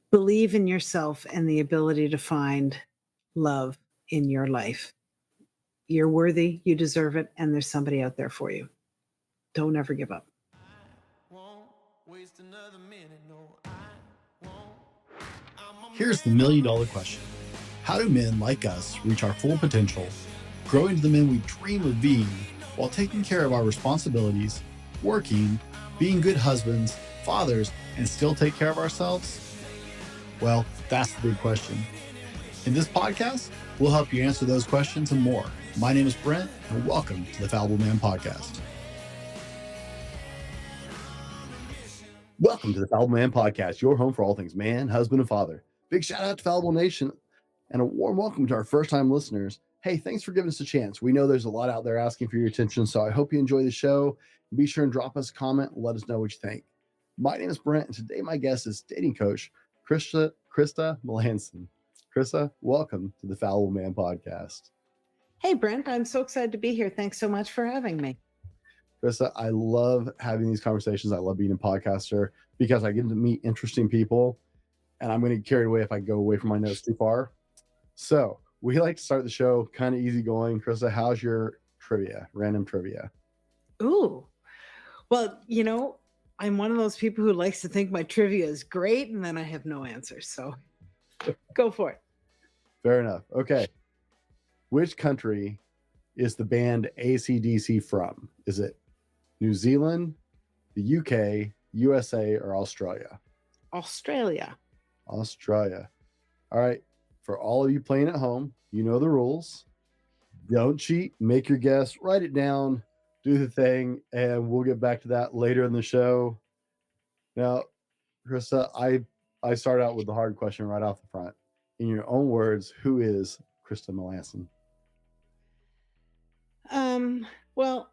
Believe in yourself and the ability to find love in your life. You're worthy, you deserve it, and there's somebody out there for you. Don't ever give up. Here's the million-dollar question. How do men like us reach our full potential, grow into the men we dream of being, while taking care of our responsibilities, working, being good husbands, fathers, and still take care of ourselves? Well, that's the big question. In this podcast, we'll help you answer those questions and more. My name is Brent, and welcome to the Fallible Man Podcast. Welcome to the Fallible Man Podcast, your home for all things man, husband, and father. Big shout out to Fallible Nation and a warm welcome to our first-time listeners. Hey, thanks for giving us a chance. We know there's a lot out there asking for your attention, so I hope you enjoy the show. Be sure and drop us a comment and let us know what you think. My name is Brent, and today my guest is dating coach Krista Melanson. Krista, welcome to the Fallible Man Podcast. Hey, Brent, I'm so excited to be here. Thanks so much for having me. Krista, I love having these conversations. I love being a podcaster because I get to meet interesting people, and I'm going to get carried away if I go away from my notes too far. So we like to start the show kind of easy going. Krista, how's your trivia, random trivia? Ooh, well, I'm one of those people who likes to think my trivia is great, and then I have no answers. So go for it. Fair enough. Okay. Which country is the band AC/DC from? Is it New Zealand, the UK, USA, or Australia? Australia. Australia. All right. For all of you playing at home, you know the rules. Don't cheat. Make your guess. Write it down. Do the thing. And we'll get back to that later in the show. Now, Krista, I start out with the hard question right off the front. In your own words, who is Krista Melanson? Well,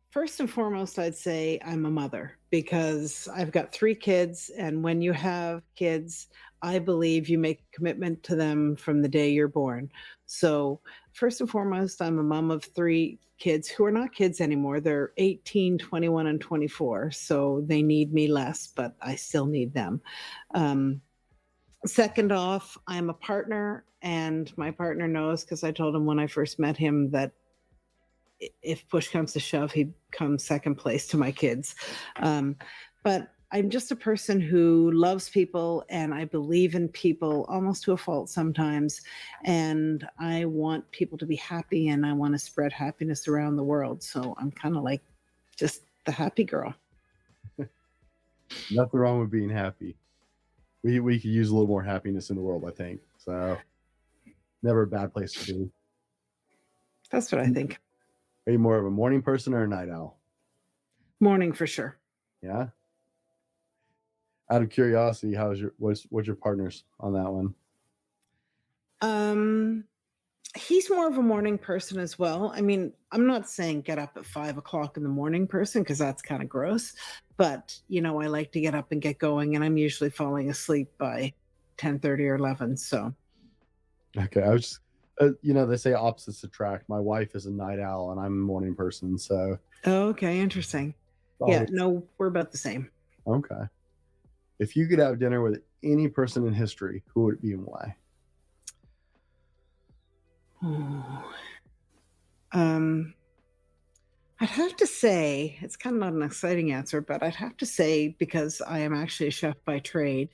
first and foremost, I'd say I'm a mother because I've got 3 kids. And when you have kids, I believe you make a commitment to them from the day you're born. So first and foremost, I'm a mom of 3 kids who are not kids anymore. They're 18, 21, and 24. So they need me less, but I still need them. Second off, I'm a partner, and my partner knows because I told him when I first met him that if push comes to shove, he'd come second place to my kids. But I'm just a person who loves people, and I believe in people almost to a fault sometimes. And I want people to be happy, and I want to spread happiness around the world. So I'm kind of like just the happy girl. Nothing wrong with being happy. We could use a little more happiness in the world, I think. So never a bad place to be. That's what I think. Are you more of a morning person or a night owl? Morning for sure. Yeah. Out of curiosity, what's your partner's on that one? He's more of a morning person as well. I mean, I'm not saying get up at 5 o'clock in the morning person because that's kind of gross. But, I like to get up and get going, and I'm usually falling asleep by 10:30 or 11. So. Okay. I was just, they say opposites attract. My wife is a night owl and I'm a morning person. So. Okay. Interesting. Yeah. No, we're about the same. Okay. If you could have dinner with any person in history, who would it be and why? I'd have to say, it's kind of not an exciting answer, but I'd have to say, because I am actually a chef by trade,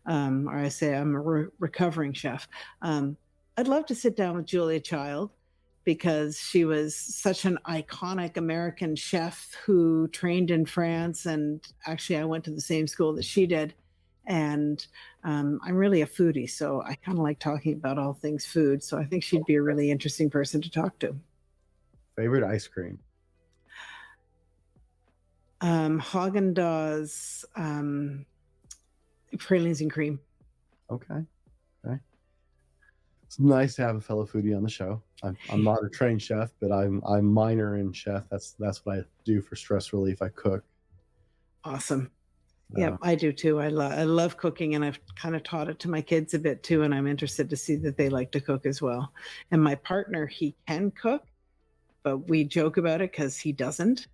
or I say I'm a recovering chef, I'd love to sit down with Julia Child because she was such an iconic American chef who trained in France. And actually, I went to the same school that she did. And I'm really a foodie, so I kind of like talking about all things food. So I think she'd be a really interesting person to talk to. Favorite ice cream? Haagen-Dazs, pralines and cream. Okay. It's nice to have a fellow foodie on the show. I'm not a trained chef, but I'm minor in chef. That's what I do for stress relief. I cook. Awesome. Yeah, I do too. I love cooking, and I've kind of taught it to my kids a bit too, and I'm interested to see that they like to cook as well. And my partner, he can cook, but we joke about it because he doesn't.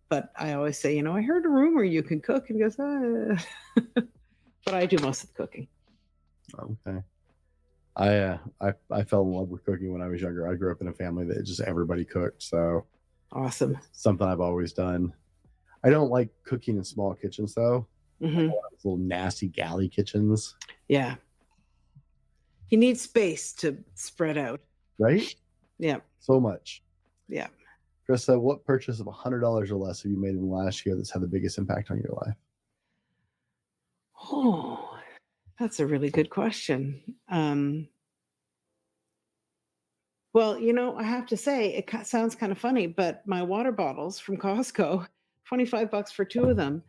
But I always say, I heard a rumor you can cook, and he goes, but I do most of the cooking. Okay. I fell in love with cooking when I was younger. I grew up in a family that just everybody cooked, so Awesome. something I've always done. I don't like cooking in small kitchens though. Hmm. Those little nasty galley kitchens, Yeah. You need space to spread out. right? Yeah. So much. Yeah. Krista, what purchase of $100 or less have you made in the last year that's had the biggest impact on your life? Oh, that's a really good question. Well, I have to say, it sounds kind of funny, but my water bottles from Costco, $25 for two of them.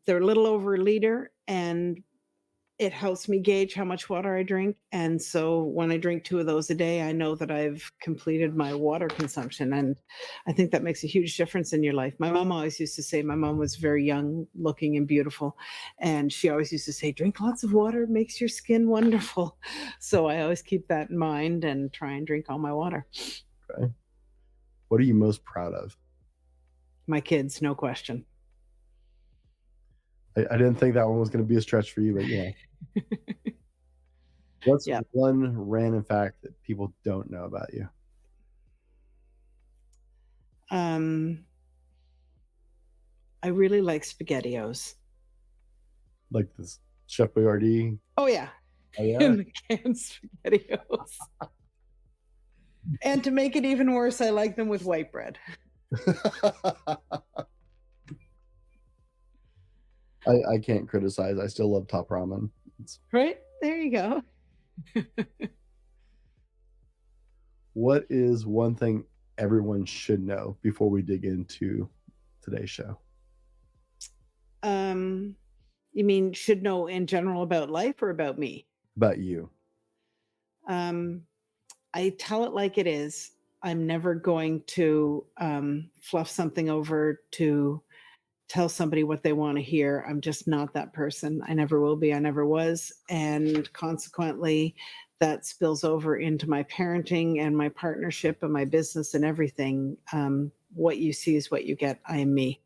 They're a little over a liter, and it helps me gauge how much water I drink. And so when I drink two of those a day, I know that I've completed my water consumption. And I think that makes a huge difference in your life. My mom always used to say, my mom was very young looking and beautiful. And she always used to say, drink lots of water, it makes your skin wonderful. So I always keep that in mind and try and drink all my water. Okay. What are you most proud of? My kids, no question. I didn't think that one was going to be a stretch for you, but yeah. What's Yeah. one random fact that people don't know about you? I really like SpaghettiOs. Like this Chef Boyardee? Oh yeah. Oh, yeah? In the canned SpaghettiOs. And to make it even worse, I like them with white bread. I can't criticize. I still love Top Ramen. Right? There you go. What is one thing everyone should know before we dig into today's show? You mean should know in general about life or about me? About you. I tell it like it is. I'm never going to fluff something over to tell somebody what they want to hear. I'm just not that person. I never will be. I never was. And consequently, that spills over into my parenting and my partnership and my business and everything. What you see is what you get. I am me.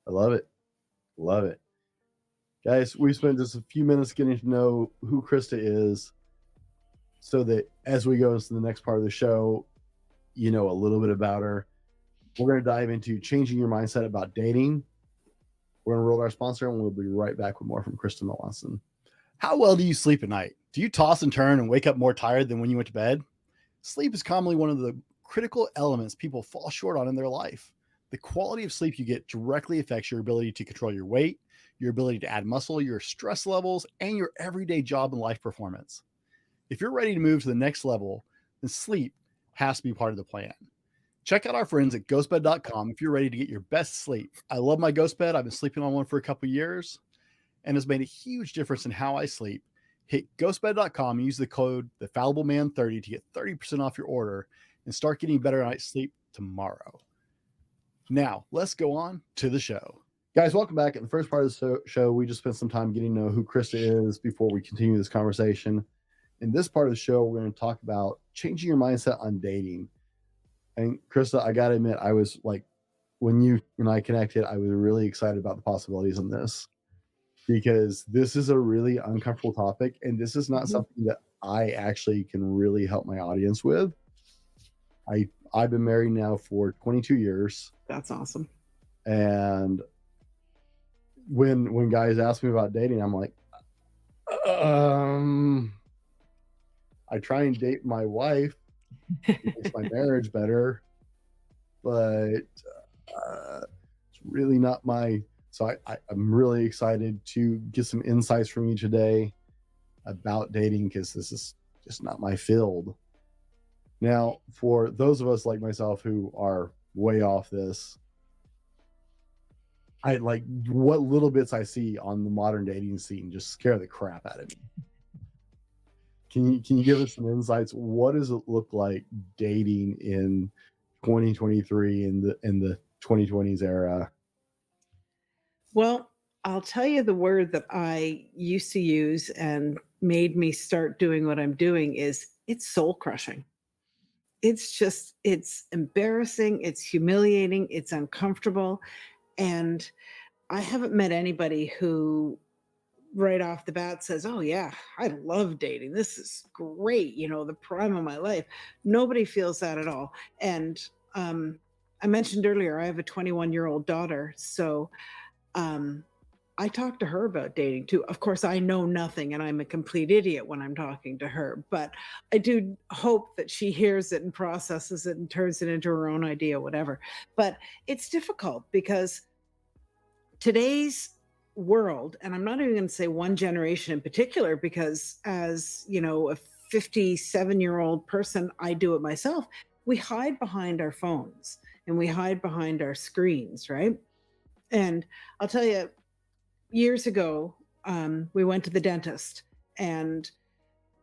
I love it. Love it. Guys, we spent just a few minutes getting to know who Krista is so that as we go into the next part of the show, you know a little bit about her. We're going to dive into changing your mindset about dating. We're going to roll our sponsor, and we'll be right back with more from Krista Melanson. How well do you sleep at night? Do you toss and turn and wake up more tired than when you went to bed? Sleep is commonly one of the critical elements people fall short on in their life. The quality of sleep you get directly affects your ability to control your weight, your ability to add muscle, your stress levels, and your everyday job and life performance. If you're ready to move to the next level, then sleep has to be part of the plan. Check out our friends at ghostbed.com if you're ready to get your best sleep. I love my ghost bed. I've been sleeping on one for a couple of years and has made a huge difference in how I sleep. Hit ghostbed.com and use the code the Fallible Man 30 to get 30% off your order and start getting better night's sleep tomorrow. Now, let's go on to the show. Guys, welcome back. In the first part of the show, we just spent some time getting to know who Krista is before we continue this conversation. In this part of the show, we're going to talk about changing your mindset on dating. And Krista, I got to admit, I was like, when you and I connected, I was really excited about the possibilities in this because this is a really uncomfortable topic. And this is not something that I actually can really help my audience with. I've been married now for 22 years. That's awesome. And when guys ask me about dating, I'm like, I try and date my wife. It makes my marriage better, but it's really not my. So I'm really excited to get some insights from you today about dating because this is just not my field. Now, for those of us like myself who are way off this, I like what little bits I see on the modern dating scene just scare the crap out of me. Can you give us some insights? What does it look like dating in 2023 in the 2020s era? Well, I'll tell you the word that I used to use and made me start doing what I'm doing is it's soul crushing. It's embarrassing, it's humiliating, it's uncomfortable. And I haven't met anybody who right off the bat says, "Oh yeah, I love dating. This is great, the prime of my life." Nobody feels that at all. And I mentioned earlier I have a 21-year-old daughter, so um I talk to her about dating too. Of course, I know nothing and I'm a complete idiot when I'm talking to her, but I do hope that she hears it and processes it and turns it into her own idea, whatever. But it's difficult because today's world, and I'm not even going to say one generation in particular, because as a 57-year-old person, I do it myself. We hide behind our phones and we hide behind our screens, right? And I'll tell you, years ago, we went to the dentist, and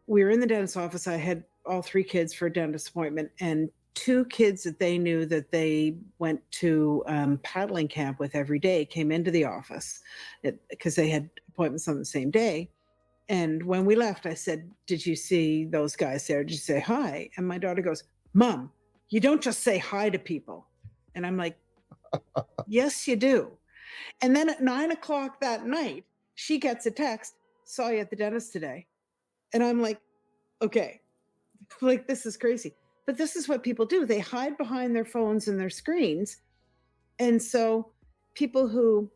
we were in the dentist's office. I had all three kids for a dentist appointment, and two kids that they knew that they went to paddling camp with every day came into the office because they had appointments on the same day. And when we left, I said, "Did you see those guys there? Did you say hi?" And my daughter goes, "Mom, you don't just say hi to people." And I'm like, "Yes, you do." And then at 9 o'clock that night, she gets a text, "Saw you at the dentist today." And I'm like, okay, like this is crazy. But this is what people do. They hide behind their phones and their screens. And so people who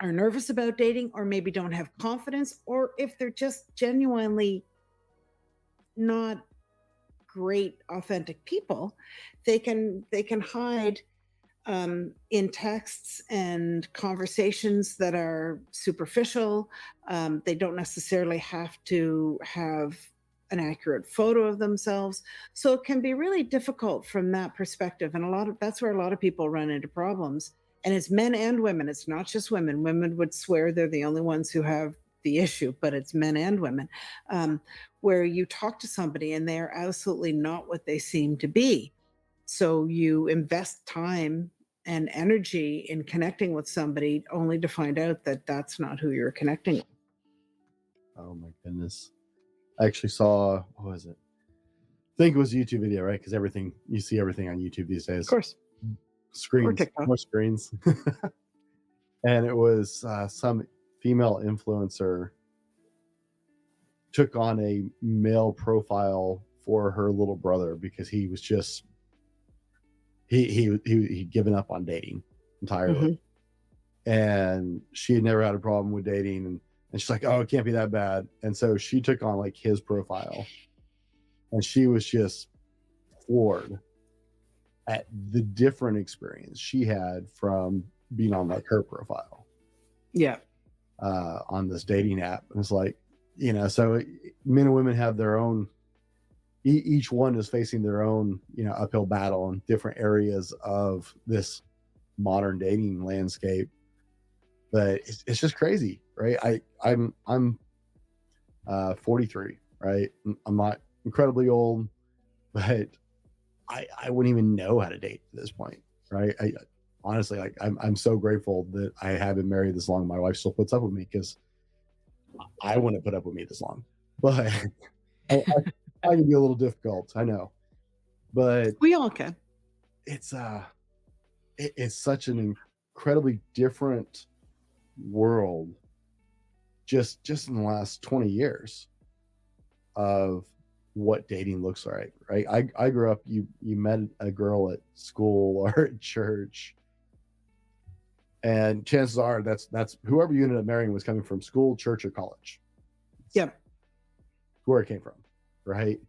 are nervous about dating, or maybe don't have confidence, or if they're just genuinely not great, authentic people, they can hide in texts and conversations that are superficial. They don't necessarily have to have an accurate photo of themselves. So it can be really difficult from that perspective. And that's where a lot of people run into problems. And it's men and women. It's not just women. Women would swear they're the only ones who have the issue, but it's men and women, where you talk to somebody and they are absolutely not what they seem to be. So you invest time and energy in connecting with somebody only to find out that that's not who you're connecting with. Oh my goodness. I actually saw, what was it? I think it was a YouTube video, right? Because you see everything on YouTube these days. Of course. Screens, more screens. And it was some female influencer took on a male profile for her little brother because he was just he'd given up on dating entirely. Mm-hmm. And she had never had a problem with dating, and she's like, "Oh, it can't be that bad." And so she took on like his profile, and she was just floored at the different experience she had from being on like her profile. Yeah. On this dating app. And it's like, so men and women have their own, each one is facing their own, uphill battle in different areas of this modern dating landscape. But it's just crazy, right? I'm 43, right? I'm not incredibly old, but I wouldn't even know how to date at this point, right? Honestly, like I'm so grateful that I have been married this long. My wife still puts up with me, because I wouldn't put up with me this long. But I can be a little difficult, I know. But we all can. It's it's such an incredibly different world just in the last 20 years of what dating looks like, right? I grew up, you met a girl at school or at church, and chances are that's whoever you ended up marrying was coming from school, church, or college. Yep. Where it came from, right?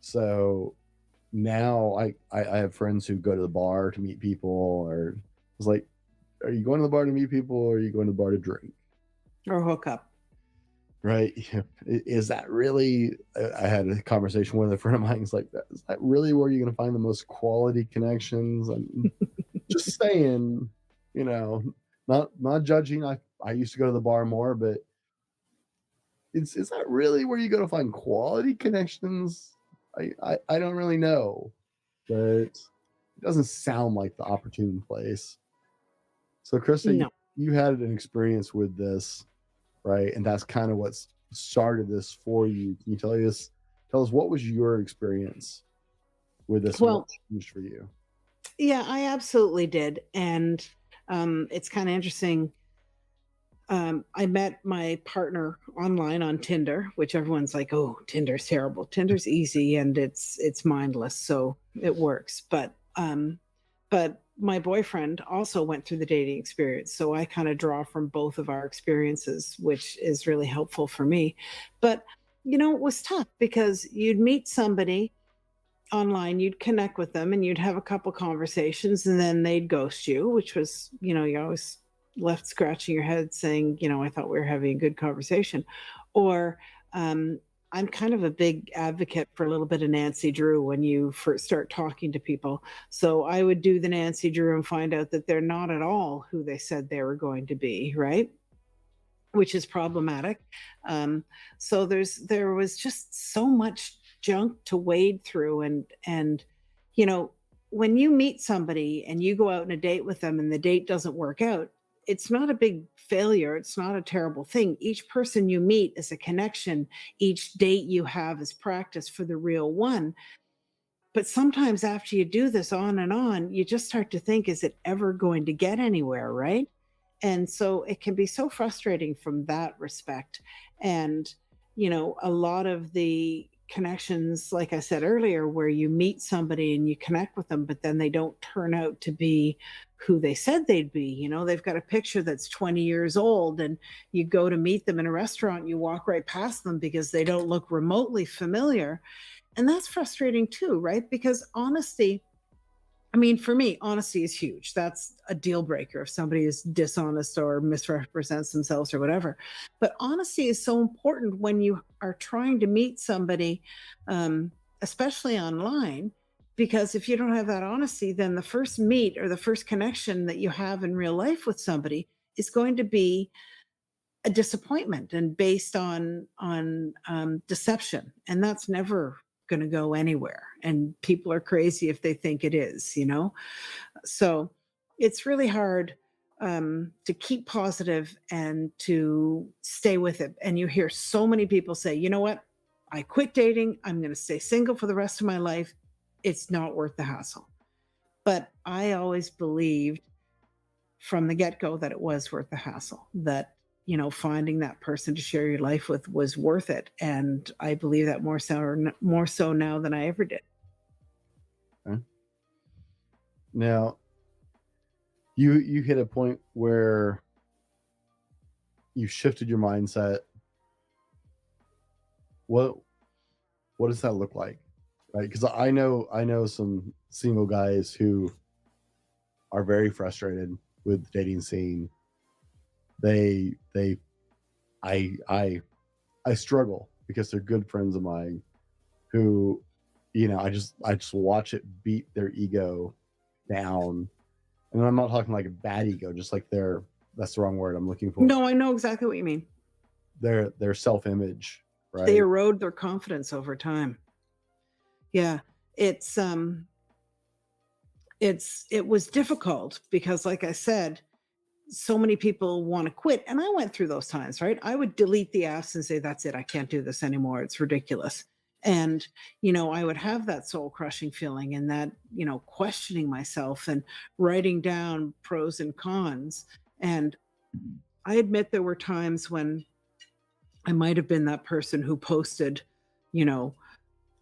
So now I have friends who go to the bar to meet people, or it's like, are you going to the bar to meet people, or are you going to the bar to drink or hook up? Right? Is that really? I had a conversation with a friend of mine. It's like, is that really where you're going to find the most quality connections? I'm just saying, not judging. I used to go to the bar more, but is that really where you go to find quality connections? I don't really know, but it doesn't sound like the opportune place. So, Krista, no. you had an experience with this, right? And that's kind of what started this for you. Can you tell us what was your experience with this? Well, changed for you? Yeah, I absolutely did. And it's kind of interesting. I met my partner online on Tinder, which everyone's like, "Oh, Tinder's terrible." Tinder's easy and it's mindless, so it works. But my boyfriend also went through the dating experience, so I kind of draw from both of our experiences, which is really helpful for me. But it was tough because you'd meet somebody online, you'd connect with them and you'd have a couple conversations and then they'd ghost you, which was, you always left scratching your head saying, I thought we were having a good conversation. Or um, I'm kind of a big advocate for a little bit of Nancy Drew when you first start talking to people. So I would do the Nancy Drew and find out that they're not at all who they said they were going to be, right? Which is problematic. Um, so there was just so much junk to wade through, and you know when you meet somebody and you go out on a date with them and the date doesn't work out, it's not a big failure. It's not a terrible thing. Each person you meet is a connection. Each date you have is practice for the real one. But sometimes after you do this on and on, you just start to think, is it ever going to get anywhere, right? And so it can be so frustrating from that respect. And, a lot of the connections, like I said earlier, where you meet somebody and you connect with them, but then they don't turn out to be who they said they'd be. They've got a picture that's 20 years old, and you go to meet them in a restaurant, you walk right past them because they don't look remotely familiar. And that's frustrating too, right? Because honesty, I mean, for me, honesty is huge. That's a deal breaker if somebody is dishonest or misrepresents themselves or whatever. But honesty is so important when you are trying to meet somebody, especially online, because if you don't have that honesty, then the first meet or the first connection that you have in real life with somebody is going to be a disappointment and based on deception, and that's never going to go anywhere. And people are crazy if they think it is. So it's really hard to keep positive and to stay with it. And you hear so many people say, you know what? I quit dating. I'm going to stay single for the rest of my life. It's not worth the hassle. But I always believed from the get-go that it was worth the hassle, that finding that person to share your life with was worth it. And I believe that more so now than I ever did. Okay. Now, you hit a point where you shifted your mindset. What does that look like? Right? Because I know some single guys who are very frustrated with the dating scene. I struggle because they're good friends of mine who, I just watch it beat their ego down. And I'm not talking like a bad ego, just like that's the wrong word I'm looking for. No, I know exactly what you mean. Their self-image, right? They erode their confidence over time. Yeah. It was difficult because, like I said, so many people want to quit. And I went through those times, right? I would delete the apps and say, that's it. I can't do this anymore. It's ridiculous. And, I would have that soul crushing feeling and that, questioning myself and writing down pros and cons. And I admit there were times when I might have been that person who posted,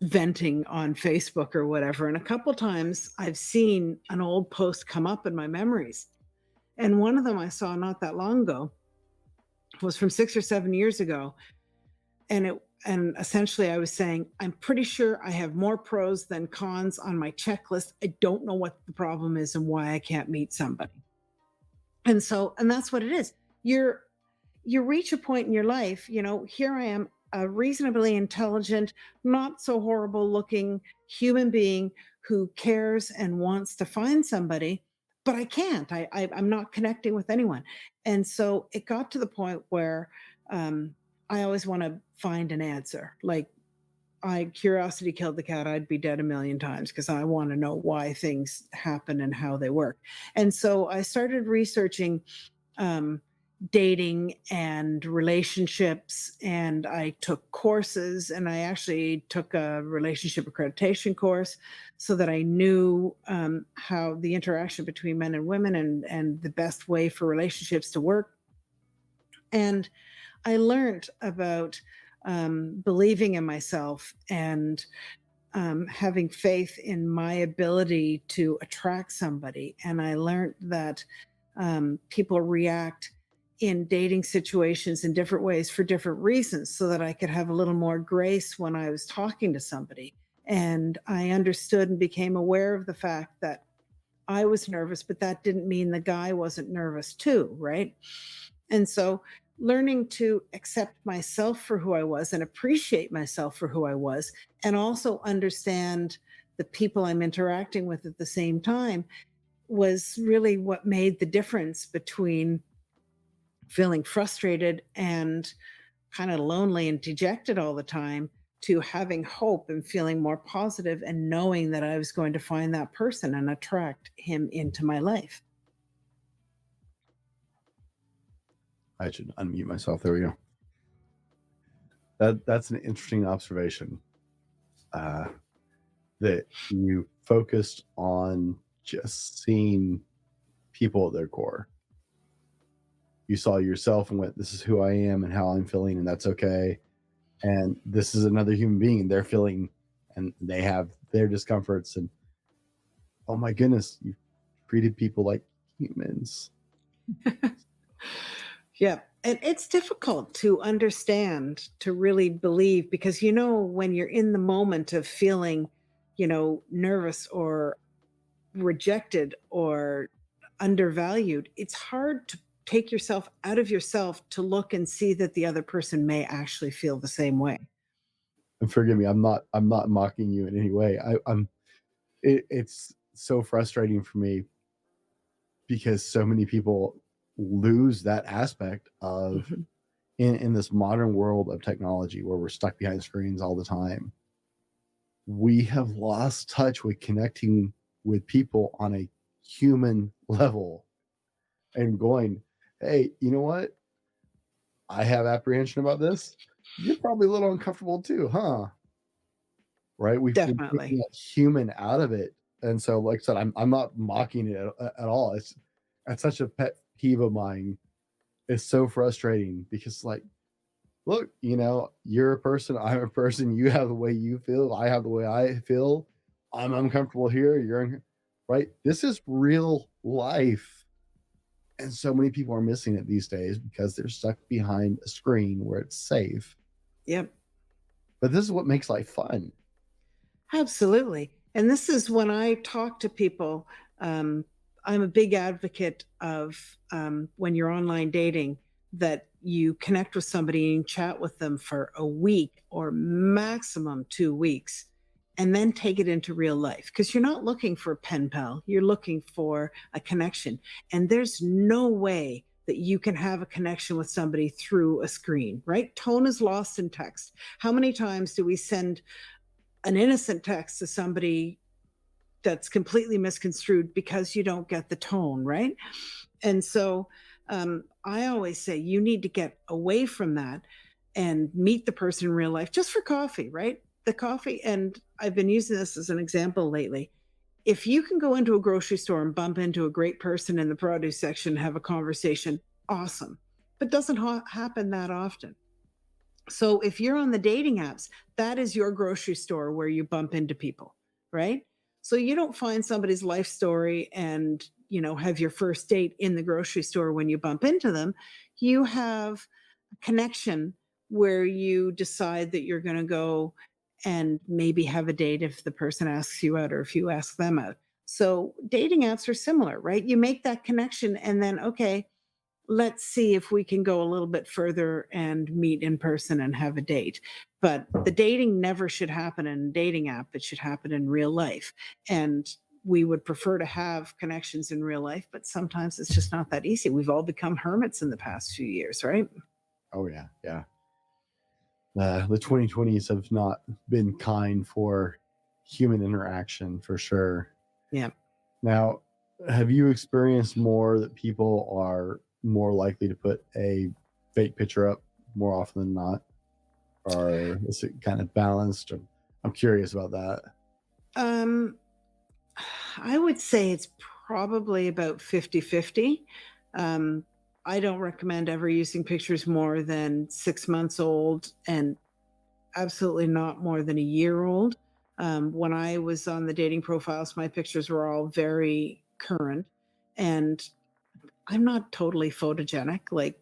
venting on Facebook or whatever. And a couple times I've seen an old post come up in my memories. And one of them I saw not that long ago was from 6 or 7 years ago. And essentially I was saying, I'm pretty sure I have more pros than cons on my checklist. I don't know what the problem is and why I can't meet somebody. And that's what it is. You reach a point in your life, here I am, a reasonably intelligent, not so horrible looking human being who cares and wants to find somebody, but I can't. I'm not connecting with anyone. And so it got to the point where I always want to find an answer. Like, curiosity killed the cat. I'd be dead a million times because I want to know why things happen and how they work. And so I started researching dating and relationships, and I took courses, and I actually took a relationship accreditation course so that I knew how the interaction between men and women and the best way for relationships to work. And I learned about believing in myself and having faith in my ability to attract somebody. And I learned that people react in dating situations in different ways for different reasons, so that I could have a little more grace when I was talking to somebody. And I understood and became aware of the fact that I was nervous, but that didn't mean the guy wasn't nervous too, right? And so learning to accept myself for who I was and appreciate myself for who I was, and also understand the people I'm interacting with at the same time, was really what made the difference between feeling frustrated and kind of lonely and dejected all the time, to having hope and feeling more positive and knowing that I was going to find that person and attract him into my life. I should unmute myself. There we go. That's an interesting observation. That you focused on just seeing people at their core. You saw yourself and went, this is who I am and how I'm feeling, and that's okay. And this is another human being, and they're feeling, and they have their discomforts. And oh my goodness, you treated people like humans. Yeah. And it's difficult to understand, to really believe, because, when you're in the moment of feeling, nervous or rejected or undervalued, it's hard to take yourself out of yourself to look and see that the other person may actually feel the same way. And forgive me, I'm not mocking you in any way. It's so frustrating for me, because so many people lose that aspect of in this modern world of technology, where we're stuck behind screens all the time. We have lost touch with connecting with people on a human level and going, hey, you know what? I have apprehension about this. You're probably a little uncomfortable too, huh? Right? We've been Definitely. taking that human out of it. And so, like I said, I'm not mocking it at all. It's such a pet peeve of mine. It's so frustrating, because, like, look, you're a person, I'm a person, you have the way you feel, I have the way I feel. I'm uncomfortable here, right? This is real life. And so many people are missing it these days because they're stuck behind a screen where it's safe. Yep. But this is what makes life fun. Absolutely. And this is when I talk to people. I'm a big advocate of, when you're online dating, that you connect with somebody and chat with them for a week or maximum 2 weeks, and then take it into real life. Because you're not looking for a pen pal, you're looking for a connection. And there's no way that you can have a connection with somebody through a screen, right? Tone is lost in text. How many times do we send an innocent text to somebody that's completely misconstrued because you don't get the tone, right? And so I always say you need to get away from that and meet the person in real life, just for coffee, right? The coffee. And I've been using this as an example lately. If you can go into a grocery store and bump into a great person in the produce section and have a conversation, awesome. But doesn't happen that often. So if you're on the dating apps, that is your grocery store where you bump into people, right? So you don't find somebody's life story and, have your first date in the grocery store when you bump into them. You have a connection where you decide that you're going to go and maybe have a date if the person asks you out or if you ask them out. So dating apps are similar, right? You make that connection and then, okay, let's see if we can go a little bit further and meet in person and have a date. But the dating never should happen in a dating app. It should happen in real life. And we would prefer to have connections in real life, but sometimes it's just not that easy. We've all become hermits in the past few years, right? Oh, yeah. Yeah. The 2020s have not been kind for human interaction, for sure. Yeah. Now, have you experienced more that people are more likely to put a fake picture up more often than not? Or is it kind of balanced? I'm curious about that. I would say it's probably about 50-50. I don't recommend ever using pictures more than 6 months old, and absolutely not more than a year old. When I was on the dating profiles, my pictures were all very current, and I'm not totally photogenic. Like,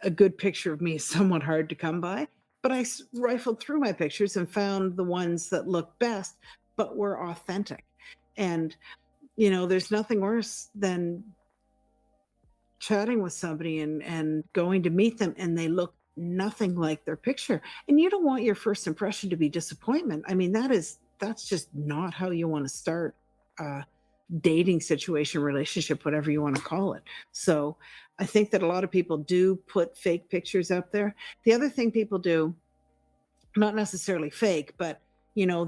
a good picture of me is somewhat hard to come by, but I rifled through my pictures and found the ones that looked best, but were authentic. And, there's nothing worse than chatting with somebody and going to meet them and they look nothing like their picture. And you don't want your first impression to be disappointment. I mean, that's just not how you want to start a dating situation, relationship, whatever you want to call it. So I think that a lot of people do put fake pictures up there. The other thing people do, not necessarily fake, but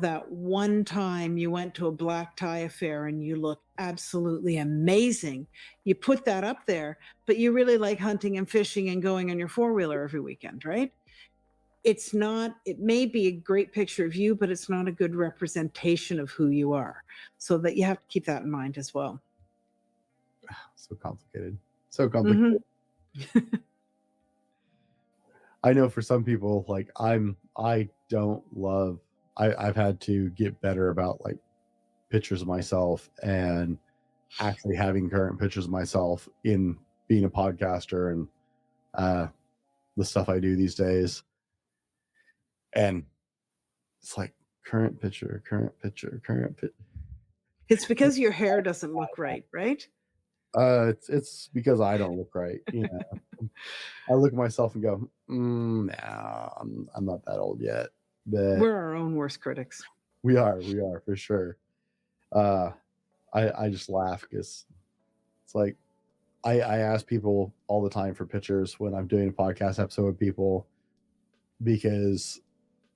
that one time you went to a black tie affair and you look absolutely amazing. You put that up there, but you really like hunting and fishing and going on your four-wheeler every weekend, right? It may be a great picture of you, but it's not a good representation of who you are. So that you have to keep that in mind as well. So complicated. So complicated. Mm-hmm. I know for some people, like I've had to get better about like pictures of myself and actually having current pictures of myself in being a podcaster and the stuff I do these days. And it's like current picture. It's because your hair doesn't look right, right? It's because I don't look right. I look at myself and go, nah, I'm not that old yet. But we're our own worst critics. We are for sure. I just laugh because it's like I ask people all the time for pictures when I'm doing a podcast episode with people because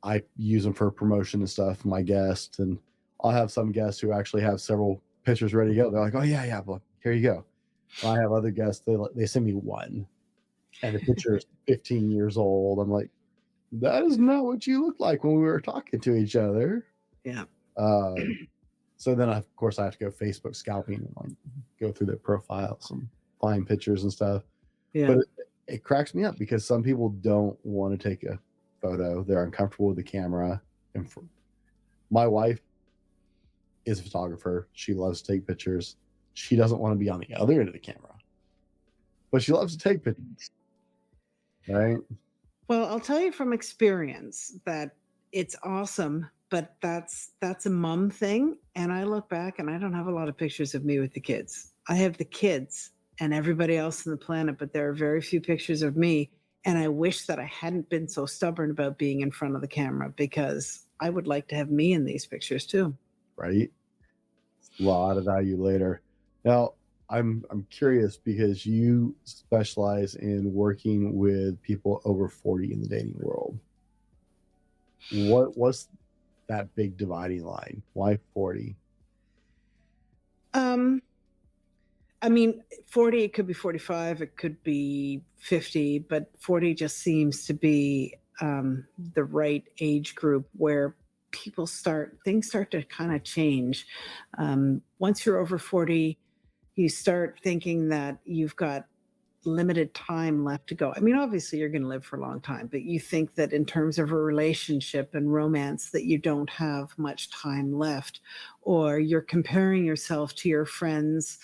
I use them for promotion and stuff, my guests, and I'll have some guests who actually have several pictures ready to go. They're like, oh yeah, well, here you go. And I have other guests, they send me one and the picture is 15 years old. I'm like, that is not what you look like when we were talking to each other. Yeah. So then, of course, I have to go Facebook scalping and like go through their profiles and find pictures and stuff. Yeah. But it cracks me up because some people don't want to take a photo. They're uncomfortable with the camera. And my wife is a photographer. She loves to take pictures. She doesn't want to be on the other end of the camera, but she loves to take pictures. Right? Well, I'll tell you from experience that it's awesome, but that's a mom thing. And I look back and I don't have a lot of pictures of me with the kids. I have the kids and everybody else on the planet, but there are very few pictures of me. And I wish that I hadn't been so stubborn about being in front of the camera because I would like to have me in these pictures too. Right? A lot of value later. Now, I'm curious because you specialize in working with people over 40 in the dating world. What was that big dividing line? Why 40? I mean, 40, it could be 45, it could be 50, but 40 just seems to be the right age group where things start to kind of change. Once you're over 40, you start thinking that you've got limited time left to go. I mean, obviously you're going to live for a long time, but you think that in terms of a relationship and romance that you don't have much time left, or you're comparing yourself to your friends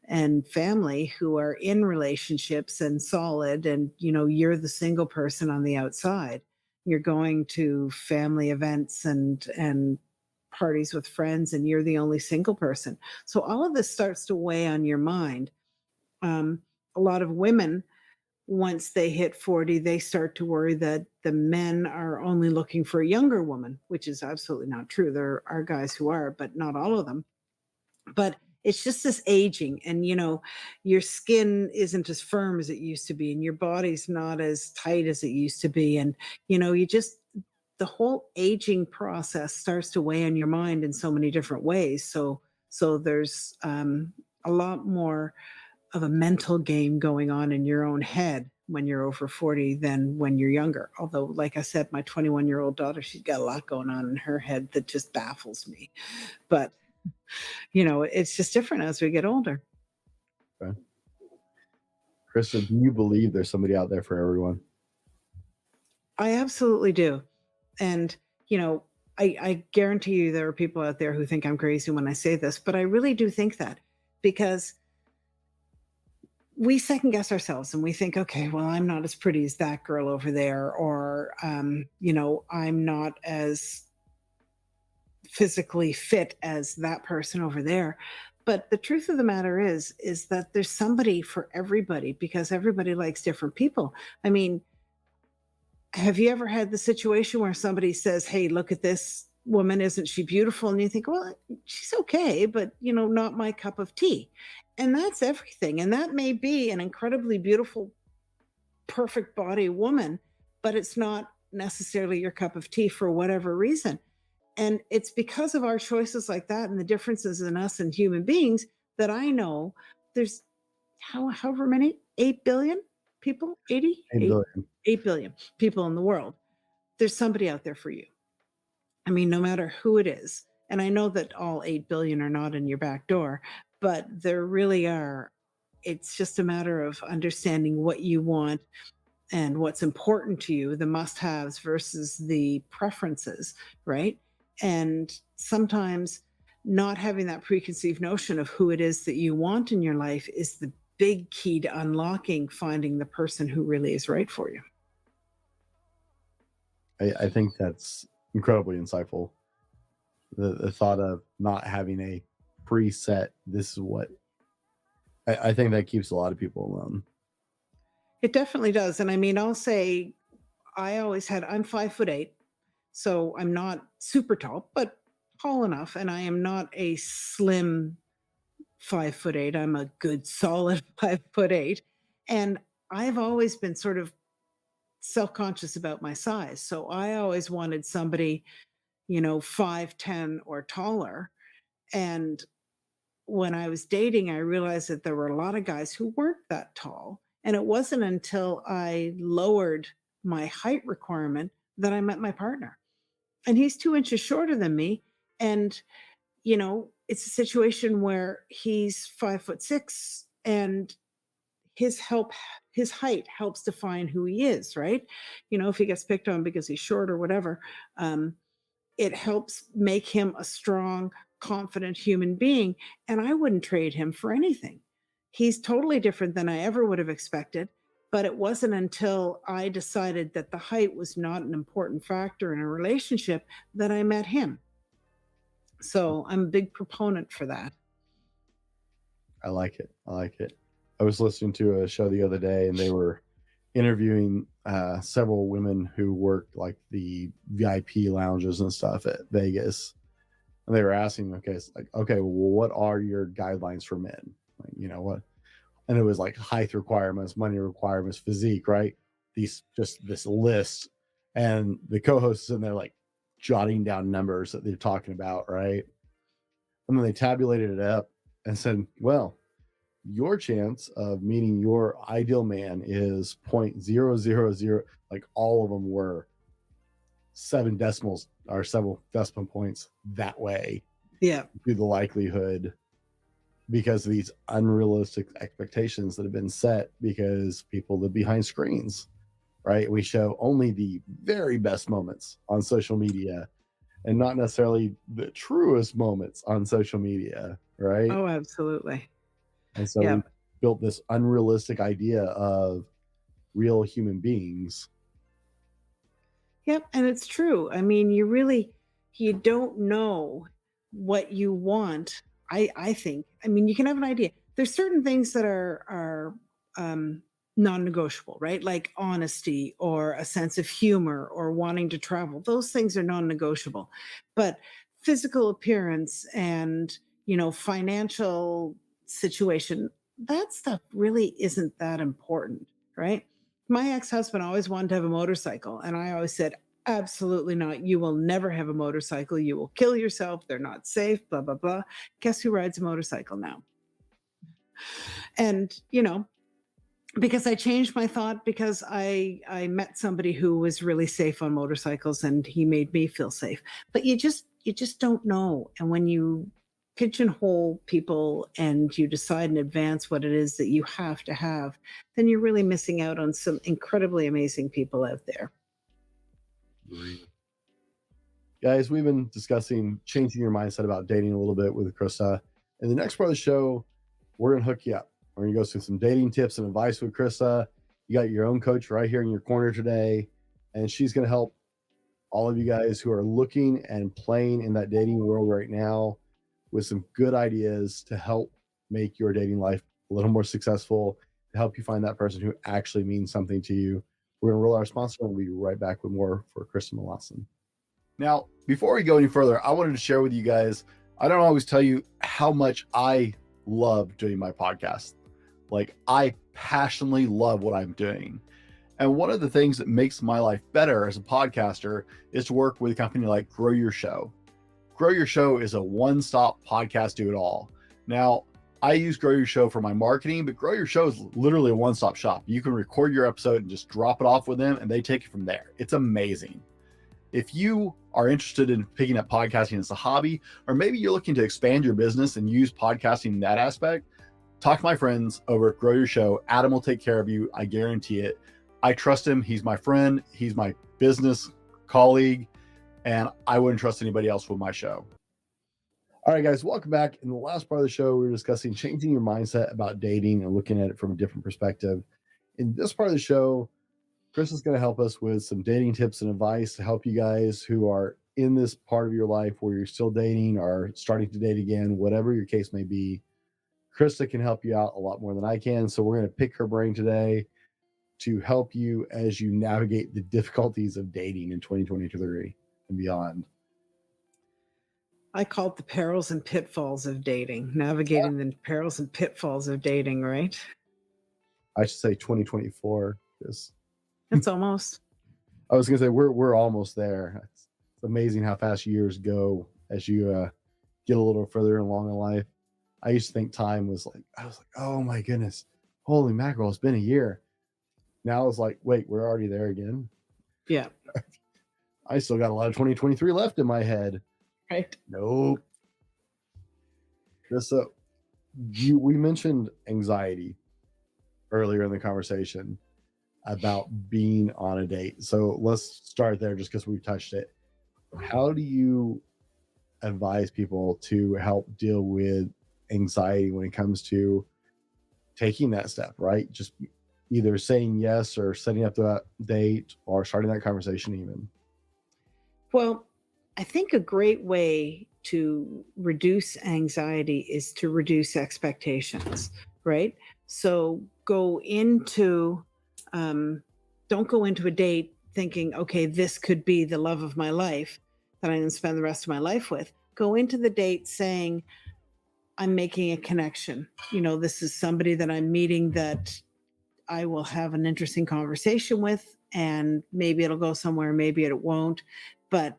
and family who are in relationships and solid, and you're the single person on the outside. You're going to family events and parties with friends and you're the only single person. So all of this starts to weigh on your mind. A lot of women, once they hit 40, they start to worry that the men are only looking for a younger woman, which is absolutely not true. There are guys who are, but not all of them. But it's just this aging, and your skin isn't as firm as it used to be, and your body's not as tight as it used to be. And, the whole aging process starts to weigh on your mind in so many different ways. So there's a lot more of a mental game going on in your own head when you're over 40 than when you're younger. Although, like I said, my 21-year-old daughter, she's got a lot going on in her head that just baffles me. But, it's just different as we get older. Okay. Krista, do you believe there's somebody out there for everyone? I absolutely do. And, I guarantee you there are people out there who think I'm crazy when I say this, but I really do think that, because we second guess ourselves and we think, okay, well, I'm not as pretty as that girl over there, or, I'm not as physically fit as that person over there. But the truth of the matter is that there's somebody for everybody, because everybody likes different people. I mean, have you ever had the situation where somebody says, "Hey, look at this woman, isn't she beautiful?" And you think, "Well, she's okay, but not my cup of tea." And that's everything. And that may be an incredibly beautiful, perfect body woman, but it's not necessarily your cup of tea for whatever reason. And it's because of our choices like that and the differences in us and human beings that I know there's however many, 8 billion people, 80, 8 billion. 8 billion people in the world. There's somebody out there for you. I mean, no matter who it is. And I know that all 8 billion are not in your back door, but there really are. It's just a matter of understanding what you want and what's important to you, the must haves versus the preferences, right? And sometimes not having that preconceived notion of who it is that you want in your life is the big key to unlocking finding the person who really is right for you. I think that's incredibly insightful. The thought of not having a preset, this is what I think that keeps a lot of people alone. It definitely does. And I mean, I'll say I'm 5'8", so I'm not super tall, but tall enough. And I am not a slim 5'8". I'm a good solid 5'8". And I've always been sort of self-conscious about my size. So I always wanted somebody, 5'10" or taller. And when I was dating, I realized that there were a lot of guys who weren't that tall. And it wasn't until I lowered my height requirement that I met my partner. And he's 2 inches shorter than me. And, it's a situation where he's 5'6", and his height helps define who he is, right? If he gets picked on because he's short or whatever, it helps make him a strong, confident human being. And I wouldn't trade him for anything. He's totally different than I ever would have expected. But it wasn't until I decided that the height was not an important factor in a relationship that I met him. So I'm a big proponent for that. I like it. I was listening to a show the other day, and they were interviewing several women who worked like the VIP lounges and stuff at Vegas. And they were asking, okay, well, what are your guidelines for men? Like, what? And it was like height requirements, money requirements, physique, right? This list. And the co-host is in there like jotting down numbers that they're talking about, right? And then they tabulated it up and said, well, your chance of meeting your ideal man is 0.000, like all of them were 7 decimal points that way. Yeah. To the likelihood, because of these unrealistic expectations that have been set because people live behind screens, right? We show only the very best moments on social media and not necessarily the truest moments on social media, right? Oh, absolutely. And so we built this unrealistic idea of real human beings. Yep. And it's true. I mean, you don't know what you want. I think, I mean, you can have an idea. There's certain things that are non-negotiable, right? Like honesty or a sense of humor or wanting to travel. Those things are non-negotiable. But physical appearance and, financial situation, that stuff really isn't that important, right? My ex-husband always wanted to have a motorcycle. And I always said, absolutely not. You will never have a motorcycle. You will kill yourself. They're not safe, blah, blah, blah. Guess who rides a motorcycle now? And, because I changed my thought because I met somebody who was really safe on motorcycles and he made me feel safe. But you just don't know. And when you pigeonhole people and you decide in advance what it is that you have to have, then you're really missing out on some incredibly amazing people out there. Guys, we've been discussing changing your mindset about dating a little bit with Krista. In the next part of the show, we're going to hook you up. We're going to go through some dating tips and advice with Krista. You got your own coach right here in your corner today, and she's going to help all of you guys who are looking and playing in that dating world right now with some good ideas to help make your dating life a little more successful, to help you find that person who actually means something to you. We're going to roll our sponsor, and we'll be right back with more for Krista Melanson. Now, before we go any further, I wanted to share with you guys, I don't always tell you how much I love doing my podcast. Like, I passionately love what I'm doing. And one of the things that makes my life better as a podcaster is to work with a company like Grow Your Show. Grow Your Show is a one-stop podcast do-it-all. Now, I use Grow Your Show for my marketing, but Grow Your Show is literally a one-stop shop. You can record your episode and just drop it off with them, and they take it from there. It's amazing. If you are interested in picking up podcasting as a hobby, or maybe you're looking to expand your business and use podcasting in that aspect, talk to my friends over at Grow Your Show. Adam will take care of you. I guarantee it. I trust him. He's my friend. He's my business colleague, and I wouldn't trust anybody else with my show. All right, guys, welcome back. In the last part of the show, we were discussing changing your mindset about dating and looking at it from a different perspective. In this part of the show, Chris is going to help us with some dating tips and advice to help you guys who are in this part of your life where you're still dating or starting to date again, whatever your case may be. Krista can help you out a lot more than I can. So we're going to pick her brain today to help you as you navigate the difficulties of dating in 2023 and beyond. I call it the perils and pitfalls of dating, navigating the perils and pitfalls of dating, right? I should say 2024. Because it's almost. I was going to say we're almost there. It's amazing how fast years go as you get a little further along in life. I used to think time was like, oh my goodness, holy mackerel, it's been a year. Now it's like, wait, we're already there again. Yeah. I still got a lot of 2023 left in my head. Right. Nope. So we mentioned anxiety earlier in the conversation about being on a date. So let's start there just because we touched it. How do you advise people to help deal with anxiety when it comes to taking that step, right? Just either saying yes or setting up that date or starting that conversation even? Well, I think a great way to reduce anxiety is to reduce expectations, right? So don't go into a date thinking, okay, this could be the love of my life that I'm going to spend the rest of my life with. Go into the date saying, I'm making a connection. This is somebody that I'm meeting that I will have an interesting conversation with, and maybe it'll go somewhere, maybe it won't, but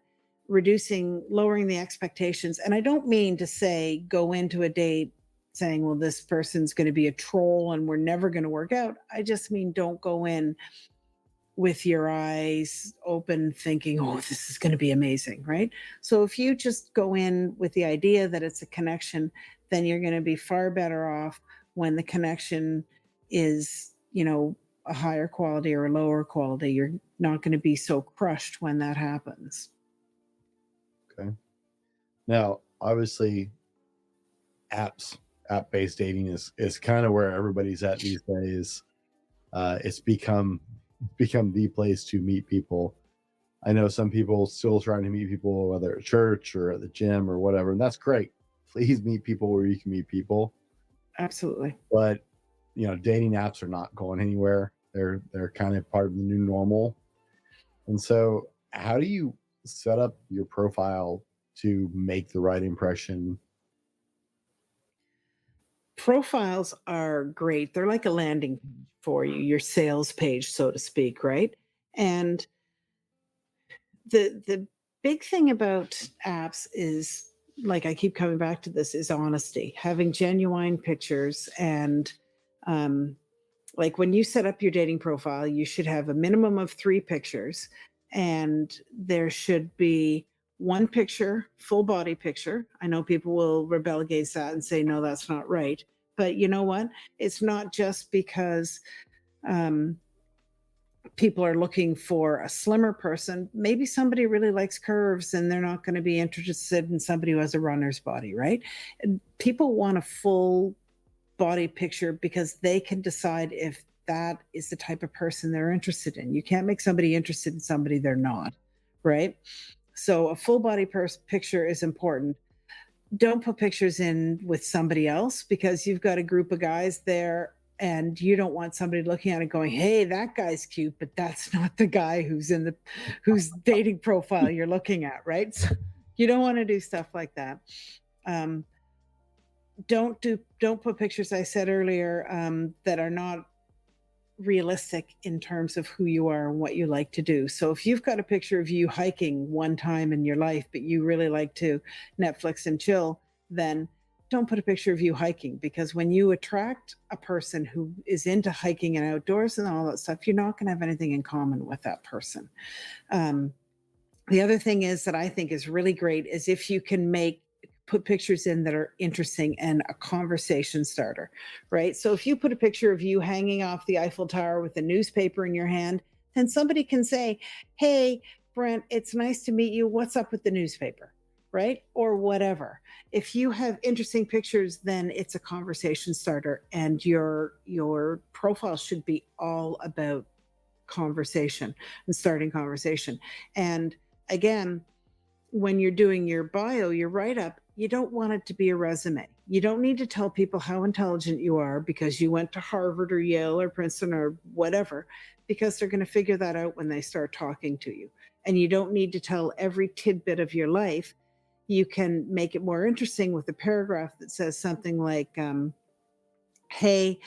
lowering the expectations. And I don't mean to say go into a date saying, well, this person's going to be a troll and we're never going to work out. I just mean don't go in with your eyes open thinking, oh, this is going to be amazing, right? So if you just go in with the idea that it's a connection, then you're going to be far better off when the connection is, a higher quality or a lower quality. You're not going to be so crushed when that happens. Okay. Now, obviously, app-based dating is kind of where everybody's at these days. It's become the place to meet people. I know some people still trying to meet people, whether at church or at the gym or whatever, and that's great. Please meet people where you can meet people. Absolutely. But dating apps are not going anywhere. They're kind of part of the new normal. And so how do you set up your profile to make the right impression? Profiles are great. They're like a landing page for you, your sales page, so to speak, right? And the big thing about apps is, like I keep coming back to this, is honesty, having genuine pictures. And like when you set up your dating profile, you should have a minimum of 3 pictures, and there should be one picture, full body picture. I know people will rebel against that and say, no, that's not right. But you know what? It's not just because um, people are looking for a slimmer person. Maybe somebody really likes curves and they're not going to be interested in somebody who has a runner's body, right? And people want a full body picture because they can decide if that is the type of person they're interested in. You can't make somebody interested in somebody they're not, right? So a full body picture is important. Don't put pictures in with somebody else because you've got a group of guys there and you don't want somebody looking at it going, hey, that guy's cute, but that's not the guy whose dating profile you're looking at, right? So you don't want to do stuff like that. Um, don't put pictures, I said earlier, that are not realistic in terms of who you are and what you like to do. So if you've got a picture of you hiking one time in your life, but you really like to Netflix and chill, then don't put a picture of you hiking, because when you attract a person who is into hiking and outdoors and all that stuff, you're not going to have anything in common with that person. The other thing is that I think is really great is if you can put pictures in that are interesting and a conversation starter, right? So if you put a picture of you hanging off the Eiffel Tower with a newspaper in your hand, then somebody can say, hey, Brent, it's nice to meet you. What's up with the newspaper, right? Or whatever. If you have interesting pictures, then it's a conversation starter, and your profile should be all about conversation and starting conversation. And again, when you're doing your bio, your write-up, you don't want it to be a resume. You don't need to tell people how intelligent you are because you went to Harvard or Yale or Princeton or whatever, because they're going to figure that out when they start talking to you. And you don't need to tell every tidbit of your life. You can make it more interesting with a paragraph that says something like, hey,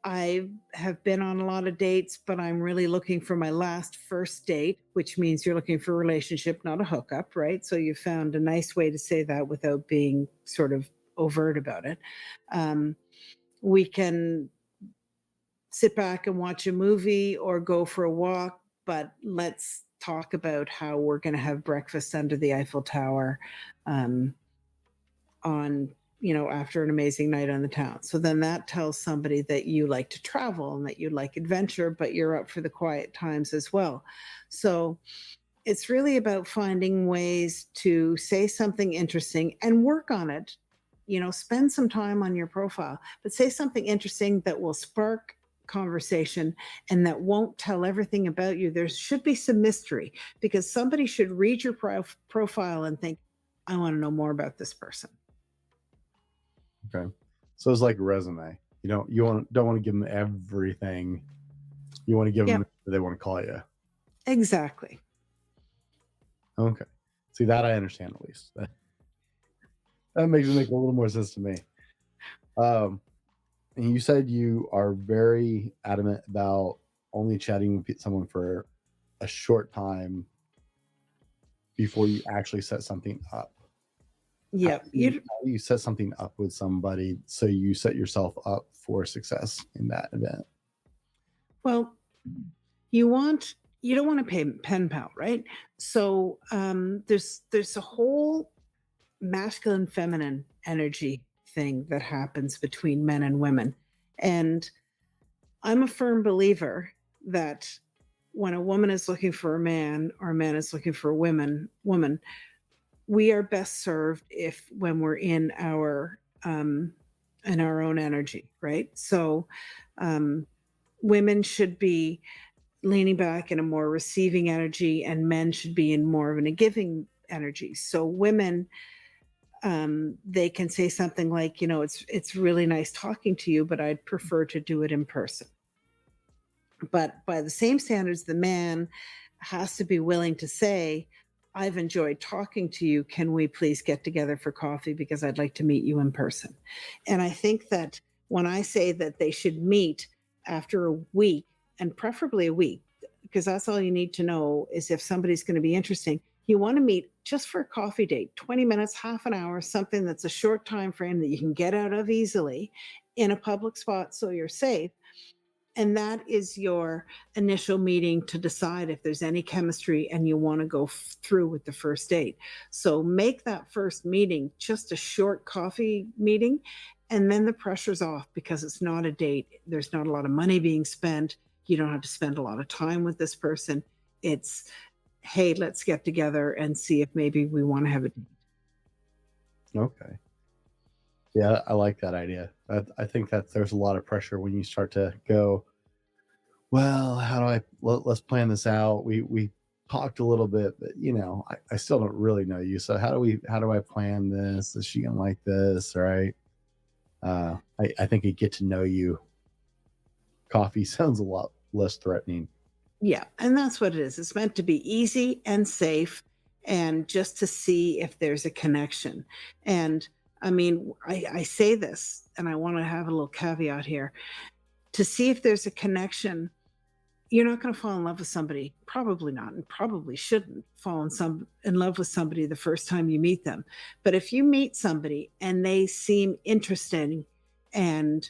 I have been on a lot of dates, but I'm really looking for my last first date, which means you're looking for a relationship, not a hookup, right? So you found a nice way to say that without being sort of overt about it. We can sit back and watch a movie or go for a walk, but let's talk about how we're going to have breakfast under the Eiffel Tower on after an amazing night on the town. So then that tells somebody that you like to travel and that you like adventure, but you're up for the quiet times as well. So it's really about finding ways to say something interesting and work on it. Spend some time on your profile, but say something interesting that will spark conversation and that won't tell everything about you. There should be some mystery, because somebody should read your profile and think, I want to know more about this person. Okay. So it's like a resume. Don't want to give them everything. You want to give them what they want to call you. Exactly. Okay. See, that I understand at least. That makes it make a little more sense to me. And you said you are very adamant about only chatting with someone for a short time before you actually set something up. Yeah. How do you set something up with somebody so you set yourself up for success in that event? Well, you don't want to pay pen pal, right? So there's a whole masculine feminine energy thing that happens between men and women. And I'm a firm believer that when a woman is looking for a man or a man is looking for a woman, we are best served when we're in our own energy, right? So women should be leaning back in a more receiving energy, and men should be in more of a giving energy. So women, they can say something like, it's really nice talking to you, but I'd prefer to do it in person. But by the same standards, the man has to be willing to say, I've enjoyed talking to you. Can we please get together for coffee, because I'd like to meet you in person? And I think that when I say that they should meet after a week, and preferably a week, because that's all you need to know is if somebody's going to be interesting, you want to meet just for a coffee date, 20 minutes, half an hour, something that's a short time frame that you can get out of easily in a public spot so you're safe. And that is your initial meeting to decide if there's any chemistry and you want to go through with the first date. So make that first meeting just a short coffee meeting, and then the pressure's off because it's not a date. There's not a lot of money being spent. You don't have to spend a lot of time with this person. It's, hey, let's get together and see if maybe we want to have a date. Okay. Yeah, I like that idea. I think that there's a lot of pressure when you start to go, well, how do let's plan this out. We talked a little bit, but I still don't really know you. So how do I plan this? Is she gonna like this? Right. I think a get to know you coffee sounds a lot less threatening. Yeah, and that's what it is. It's meant to be easy and safe and just to see if there's a connection. And I mean, I say this and I want to have a little caveat here. To see if there's a connection, you're not going to fall in love with somebody, probably not, and probably shouldn't fall in love with somebody the first time you meet them. But if you meet somebody and they seem interesting and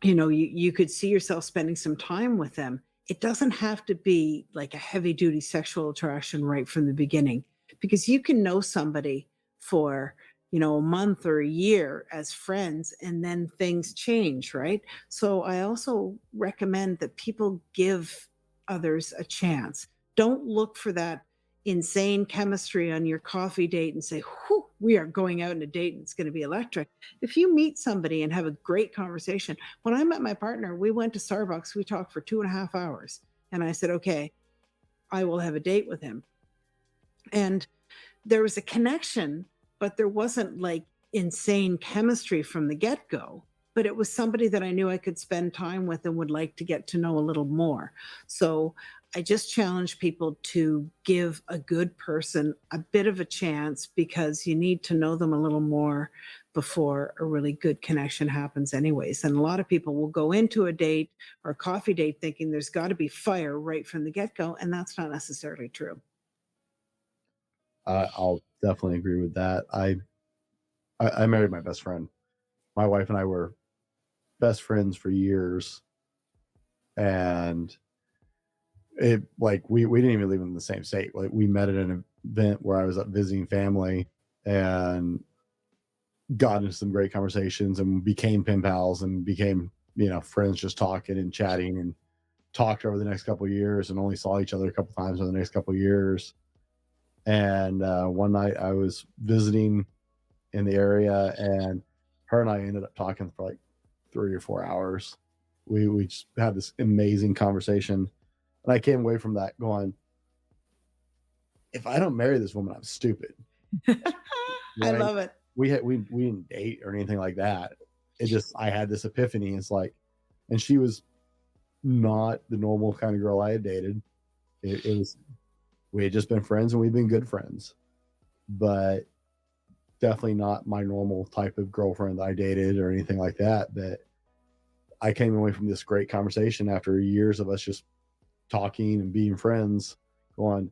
you could see yourself spending some time with them, it doesn't have to be like a heavy duty sexual attraction right from the beginning, because you can know somebody for a month or a year as friends, and then things change, right? So I also recommend that people give others a chance. Don't look for that insane chemistry on your coffee date and say, whew, we are going out on a date and it's going to be electric. If you meet somebody and have a great conversation, when I met my partner, we went to Starbucks, we talked for 2.5 hours, and I said, okay, I will have a date with him. And there was a connection, but there wasn't like insane chemistry from the get-go. But it was somebody that I knew I could spend time with and would like to get to know a little more. So I just challenge people to give a good person a bit of a chance, because you need to know them a little more before a really good connection happens anyways. And a lot of people will go into a date or a coffee date thinking there's got to be fire right from the get-go, and that's not necessarily true. I'll definitely agree with that. I married my best friend. My wife and I were best friends for years, and it like we didn't even live in the same state. Like we met at an event where I was up visiting family and got into some great conversations and became pen pals and became friends, just talking and chatting, and talked over the next couple of years and only saw each other a couple times over the next couple of years. And one night I was visiting in the area, and her and I ended up talking for like 3 or 4 hours. We just had this amazing conversation, and I came away from that going, if I don't marry this woman, I'm stupid. I love it. We didn't date or anything like that. It just, I had this epiphany. It's like, and she was not the normal kind of girl I had dated. It was, we had just been friends, and we've been good friends, but definitely not my normal type of girlfriend that I dated or anything like that. But I came away from this great conversation after years of us just talking and being friends, going,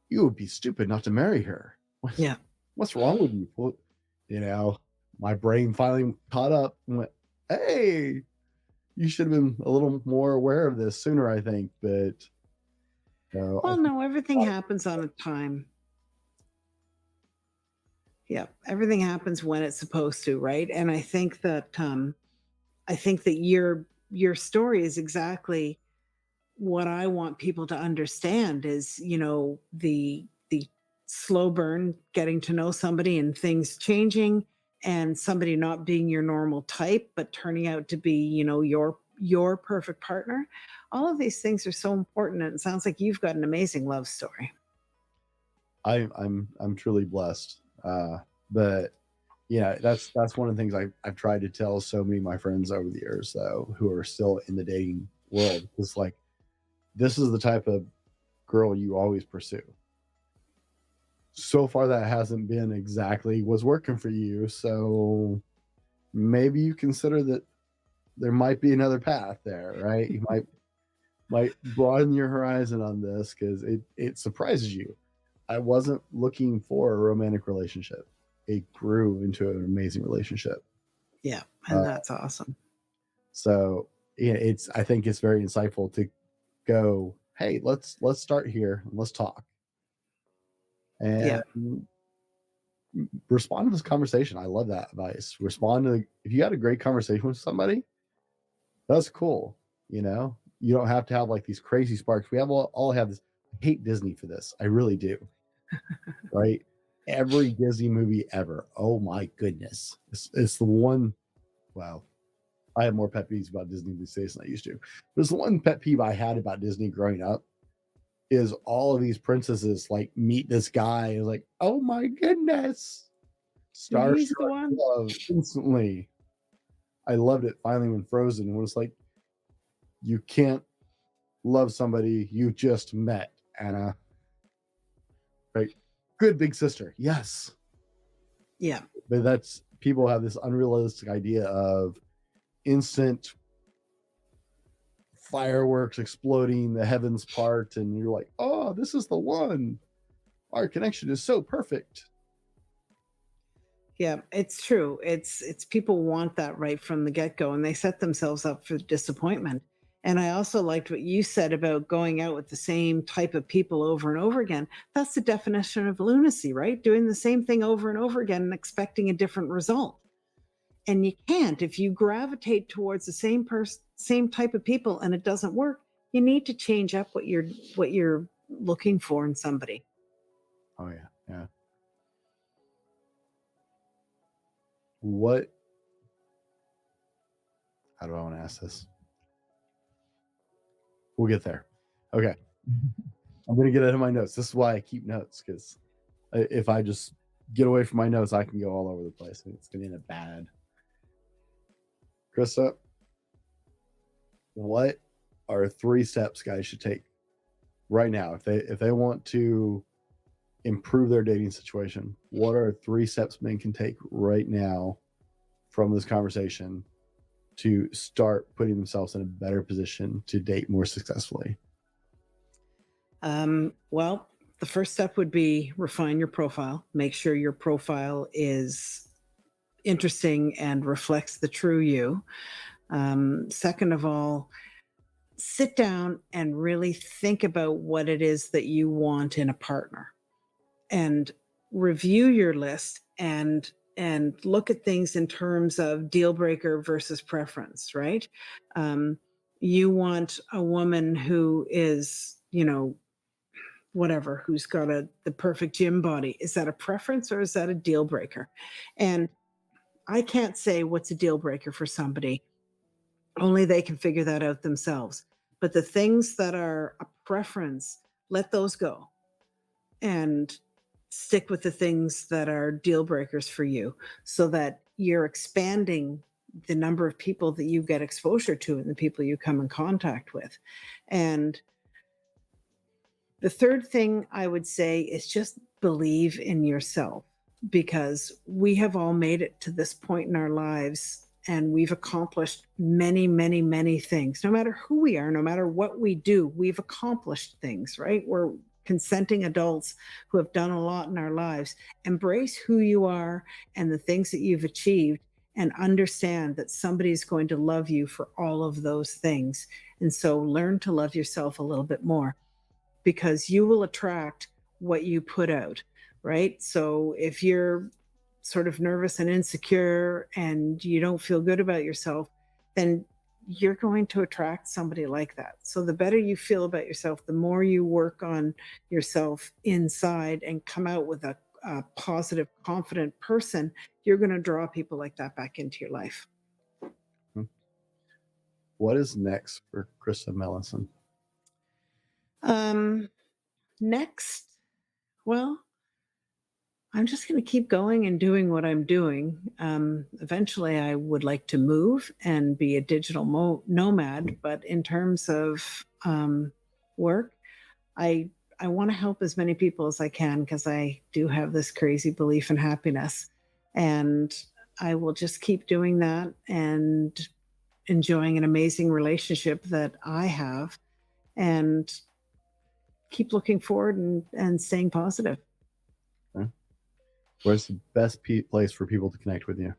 you would be stupid not to marry her. Yeah. What's wrong with you? Well, my brain finally caught up and went, hey, you should have been a little more aware of this sooner, I think. But no, everything happens on a time. Yeah, everything happens when it's supposed to, right? And I think that your story is exactly what I want people to understand. Is the slow burn, getting to know somebody and things changing, and somebody not being your normal type but turning out to be your perfect partner. All of these things are so important, and it sounds like you've got an amazing love story. I'm truly blessed. But yeah, that's one of the things I've tried to tell so many of my friends over the years, though, who are still in the dating world. It's like, this is the type of girl you always pursue. So far, that hasn't been exactly what's working for you. So maybe you consider that there might be another path there, right? You might broaden your horizon on this, because it surprises you. I wasn't looking for a romantic relationship. It grew into an amazing relationship. Yeah. And that's awesome. So yeah, I think it's very insightful to go, hey, let's start here and let's talk and respond to this conversation. I love that advice. Respond to, if you got a great conversation with somebody, that's cool. You know, you don't have to have like these crazy sparks. We have all have this. I hate Disney for this. I really do. Right? Every Disney movie ever. Oh my goodness. It's the one. Wow. I have more pet peeves about Disney these days than I used to. There's the one pet peeve I had about Disney growing up is all of these princesses like meet this guy and like, oh my goodness. He's the Starstruck one. love instantly. I loved it finally when Frozen was like, you can't love somebody you just met, Anna. Right? Good big sister. Yes. Yeah. But that's, people have this unrealistic idea of instant fireworks exploding, the heavens part, and you're like, oh, this is the one. Our connection is so perfect. Yeah, it's true. It's people want that right from the get-go and they set themselves up for disappointment. And I also liked what you said about going out with the same type of people over and over again. That's the definition of lunacy, right? Doing the same thing over and over again and expecting a different result. And you can't. If you gravitate towards the same type of people and it doesn't work, you need to change up what you're looking for in somebody. Oh yeah, yeah. What? How do I want to ask this? We'll get there. Okay. I'm going to get out of my notes. This is why I keep notes, because if I just get away from my notes, I can go all over the place and it's going to end up bad. Krista, what are 3 steps guys should take right now if they want to improve their dating situation? What are 3 steps men can take right now from this conversation to start putting themselves in a better position to date more successfully? Well, the first step would be refine your profile. Make sure your profile is interesting and reflects the true you. Second of all, sit down and really think about what it is that you want in a partner and review your list and look at things in terms of deal breaker versus preference, right? You want a woman who is, whatever, who's got the perfect gym body. Is that a preference or is that a deal breaker? And I can't say what's a deal breaker for somebody. Only they can figure that out themselves. But the things that are a preference, let those go and stick with the things that are deal breakers for you so that you're expanding the number of people that you get exposure to and the people you come in contact with. And the third thing I would say is just believe in yourself, because we have all made it to this point in our lives and we've accomplished many, many, many things. No matter who we are, no matter what we do, we've accomplished things, right? We're consenting adults who have done a lot in our lives. Embrace who you are and the things that you've achieved, and understand that somebody's going to love you for all of those things. And so learn to love yourself a little bit more, because you will attract what you put out, right? So if you're sort of nervous and insecure and you don't feel good about yourself, then you're going to attract somebody like that. So the better you feel about yourself, the more you work on yourself inside and come out with a positive, confident person, you're going to draw people like that back into your life. What is next for Krista Melanson? Next, well, I'm just going to keep going and doing what I'm doing. Eventually, I would like to move and be a digital nomad. But in terms of work, I want to help as many people as I can, because I do have this crazy belief in happiness. And I will just keep doing that and enjoying an amazing relationship that I have, and keep looking forward and staying positive. Okay. Where's the best place for people to connect with you?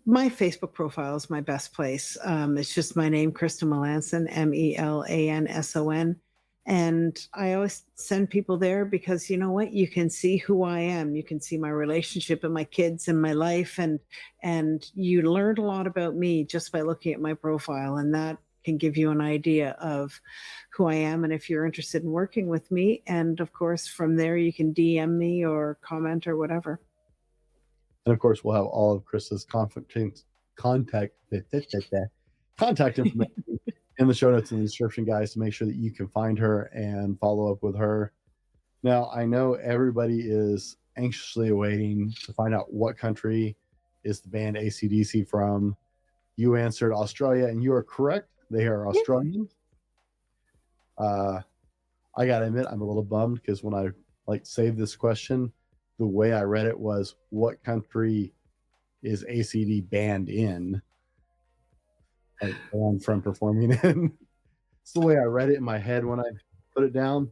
My Facebook profile is my best place. It's just my name, Krista Melanson, Melanson. And I always send people there because you know what? You can see who I am. You can see my relationship and my kids and my life. And you learn a lot about me just by looking at my profile. And that can give you an idea of who I am and if you're interested in working with me. And of course, from there, you can DM me or comment or whatever. And of course, we'll have all of Krista's contact information in the show notes in the description, guys, to make sure that you can find her and follow up with her. Now, I know everybody is anxiously awaiting to find out what country is the band AC/DC from. You answered Australia, and you are correct. They are Australian. I gotta admit, I'm a little bummed because when I saved this question, the way I read it was, what country is ACD banned in? Banned from performing in. It's the way I read it in my head when I put it down.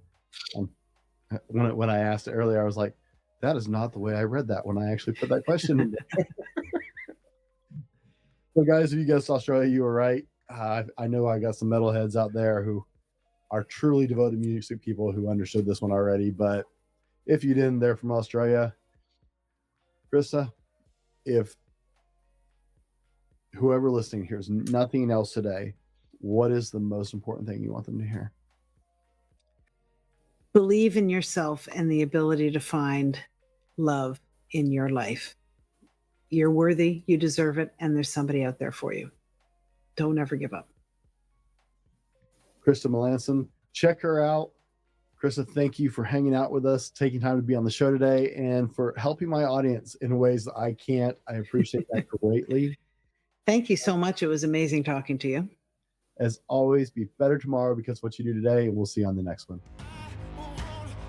When I asked it earlier, I was like, that is not the way I read that when I actually put that question in there. So guys, if you guessed Australia, you were right. I know I got some metalheads out there who are truly devoted music people who understood this one already, but if you didn't, they're from Australia. Krista, if whoever listening hears nothing else today, what is the most important thing you want them to hear? Believe in yourself and the ability to find love in your life. You're worthy, you deserve it, and there's somebody out there for you. Don't ever give up. Krista Melanson, check her out. Krista, thank you for hanging out with us, taking time to be on the show today, and for helping my audience in ways that I can't. I appreciate that greatly. Thank you so much. It was amazing talking to you. As always, be better tomorrow because of what you do today, and we'll see you on the next one.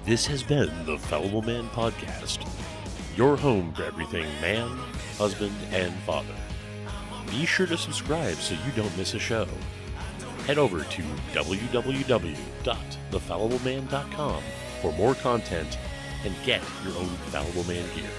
This has been the Fallible Man Podcast, your home for everything man, husband, and father. Be sure to subscribe so you don't miss a show. Head over to www.thefallibleman.com for more content and get your own Fallible Man gear.